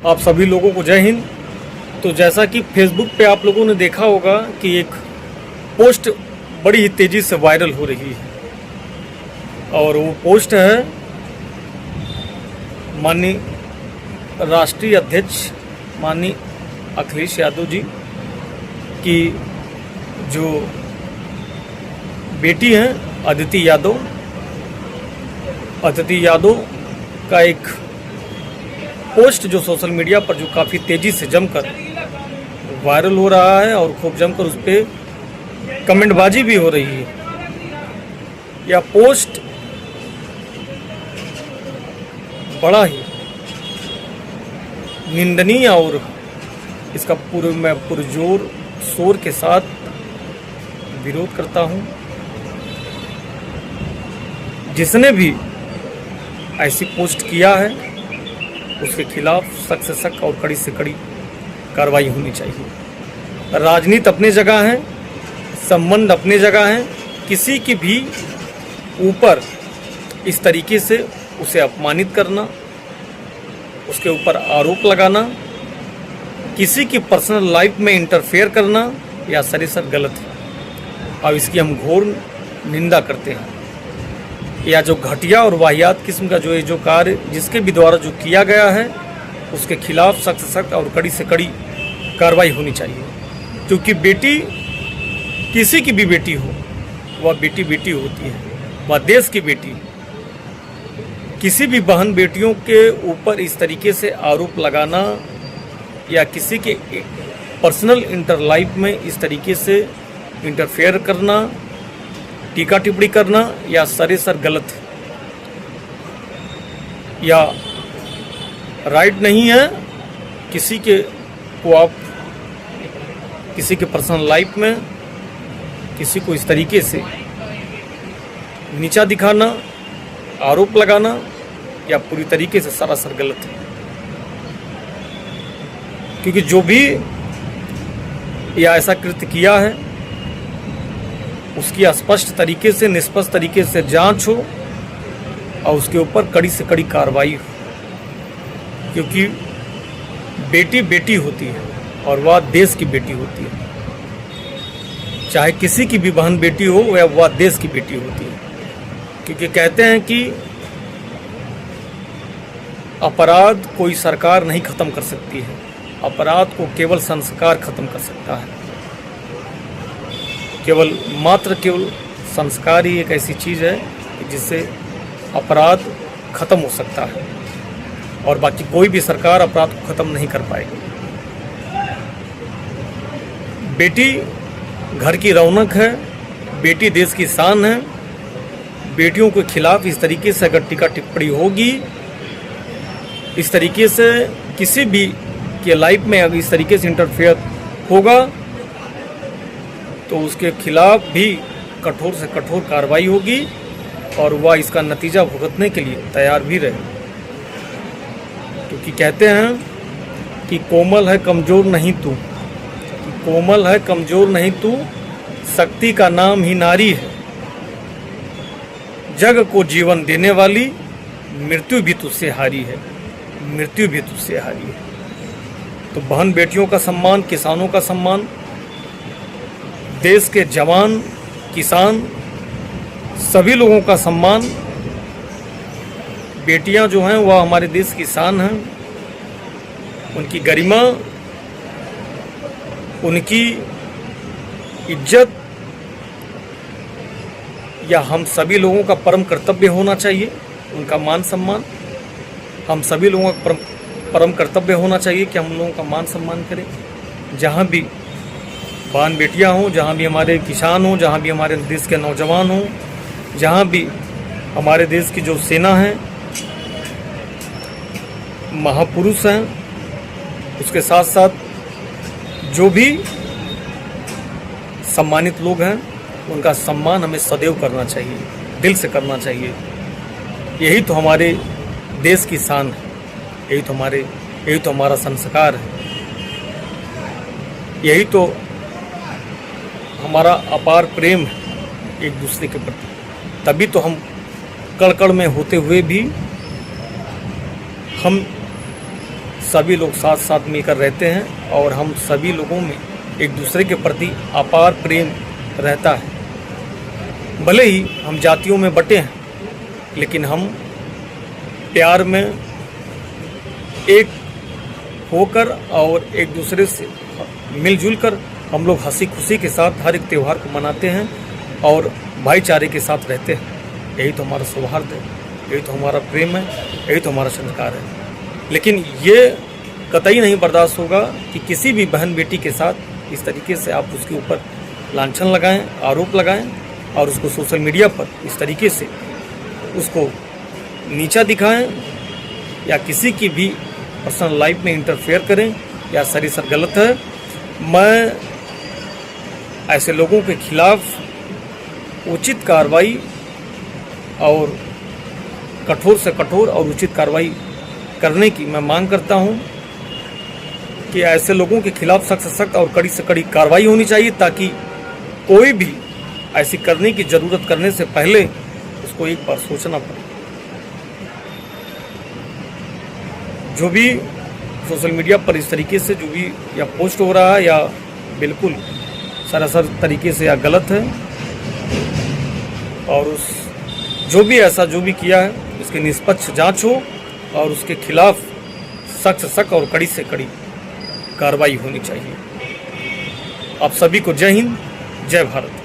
आप सभी लोगों को जय हिंद। तो जैसा कि फेसबुक पे आप लोगों ने देखा होगा कि एक पोस्ट बड़ी ही तेज़ी से वायरल हो रही है और वो पोस्ट है माननीय राष्ट्रीय अध्यक्ष माननीय अखिलेश यादव जी की जो बेटी हैं अदिति यादव का एक पोस्ट जो सोशल मीडिया पर जो काफ़ी तेज़ी से जमकर वायरल हो रहा है और खूब जमकर उस पर कमेंटबाजी भी हो रही है। यह पोस्ट बड़ा ही निंदनीय और इसका मैं पुरजोर शोर के साथ विरोध करता हूं। जिसने भी ऐसी पोस्ट किया है उसके खिलाफ सख्त से सख्त और कड़ी से कड़ी कार्रवाई होनी चाहिए। राजनीति अपनी जगह है, संबंध अपनी जगह है, किसी की भी ऊपर इस तरीके से उसे अपमानित करना, उसके ऊपर आरोप लगाना, किसी की पर्सनल लाइफ में इंटरफेयर करना या सरासर गलत है और इसकी हम घोर निंदा करते हैं। या जो घटिया और वाहियात किस्म का जो कार्य जिसके भी द्वारा जो किया गया है उसके खिलाफ सख्त से सख्त और कड़ी से कड़ी कार्रवाई होनी चाहिए। क्योंकि बेटी किसी की भी बेटी हो वह बेटी बेटी होती है, वह देश की बेटी। किसी भी बहन बेटियों के ऊपर इस तरीके से आरोप लगाना या किसी के पर्सनल इंटर लाइफ में इस तरीके से इंटरफेयर करना, टीका टिप्पणी करना या सरासर गलत है या राइट नहीं है। किसी के को आप किसी के पर्सनल लाइफ में किसी को इस तरीके से नीचा दिखाना, आरोप लगाना या पूरी तरीके से सरासर गलत है। क्योंकि जो भी या ऐसा कृत्य किया है उसकी स्पष्ट तरीके से निष्पक्ष तरीके से जांच हो और उसके ऊपर कड़ी से कड़ी कार्रवाई हो। क्योंकि बेटी बेटी होती है और वह देश की बेटी होती है। चाहे किसी की भी बहन बेटी हो या वह देश की बेटी होती है। क्योंकि कहते हैं कि अपराध कोई सरकार नहीं खत्म कर सकती है, अपराध को केवल संस्कार खत्म कर सकता है। केवल संस्कार ही एक ऐसी चीज़ है जिससे अपराध खत्म हो सकता है और बाकी कोई भी सरकार अपराध को खत्म नहीं कर पाएगी। बेटी घर की रौनक है, बेटी देश की शान है। बेटियों के खिलाफ इस तरीके से अगर टीका टिप्पणी होगी, इस तरीके से किसी भी के लाइफ में अगर इस तरीके से इंटरफेयर होगा तो उसके खिलाफ भी कठोर से कठोर कार्रवाई होगी और वह इसका नतीजा भुगतने के लिए तैयार भी रहे। क्योंकि कहते हैं कि कोमल है कमज़ोर नहीं तू, कोमल है कमज़ोर नहीं तू, शक्ति का नाम ही नारी है। जग को जीवन देने वाली, मृत्यु भी तुझसे हारी है, मृत्यु भी तुझसे हारी है। तो बहन बेटियों का सम्मान, किसानों का सम्मान, देश के जवान किसान सभी लोगों का सम्मान। बेटियां जो हैं वह हमारे देश की शान हैं। उनकी गरिमा, उनकी इज्जत या हम सभी लोगों का परम कर्तव्य होना चाहिए। उनका मान सम्मान हम सभी लोगों का परम कर्तव्य होना चाहिए कि हम लोगों का मान सम्मान करें। जहाँ भी बहन बेटियां हों, जहाँ भी हमारे किसान हों, जहाँ भी हमारे देश के नौजवान हों, जहाँ भी हमारे देश की जो सेना है, महापुरुष हैं, उसके साथ साथ जो भी सम्मानित लोग हैं उनका सम्मान हमें सदैव करना चाहिए, दिल से करना चाहिए। यही तो हमारे देश की शान है, यही तो हमारा संस्कार है, यही तो हमारा अपार प्रेम है एक दूसरे के प्रति। तभी तो हम कड़ कड़ में होते हुए भी हम सभी लोग साथ साथ मिलकर रहते हैं और हम सभी लोगों में एक दूसरे के प्रति अपार प्रेम रहता है। भले ही हम जातियों में बटे हैं, लेकिन हम प्यार में एक होकर और एक दूसरे से मिलजुल कर हम लोग हंसी खुशी के साथ हर एक त्यौहार को मनाते हैं और भाईचारे के साथ रहते हैं। यही तो हमारा सौहार्द है, यही तो हमारा प्रेम है, यही तो हमारा संस्कार है। लेकिन ये कतई नहीं बर्दाश्त होगा कि किसी भी बहन बेटी के साथ इस तरीके से आप उसके ऊपर लांछन लगाएं, आरोप लगाएं और उसको सोशल मीडिया पर इस तरीके से उसको नीचा दिखाएं या किसी की भी पर्सनल लाइफ में इंटरफेयर करें या सरासर गलत है। मैं ऐसे लोगों के खिलाफ उचित कार्रवाई और कठोर से कठोर और उचित कार्रवाई करने की मैं मांग करता हूं कि ऐसे लोगों के खिलाफ सख्त से सख्त और कड़ी से कड़ी कार्रवाई होनी चाहिए, ताकि कोई भी ऐसी करने की ज़रूरत करने से पहले उसको एक बार सोचना पड़े। जो भी सोशल मीडिया पर इस तरीके से जो भी या पोस्ट हो रहा है या बिल्कुल सरासर तरीके से या गलत है, और उस जो भी ऐसा जो भी किया है उसकी निष्पक्ष जांच हो और उसके खिलाफ सख्त से सख्त और कड़ी से कड़ी कार्रवाई होनी चाहिए। आप सभी को जय हिंद, जय भारत।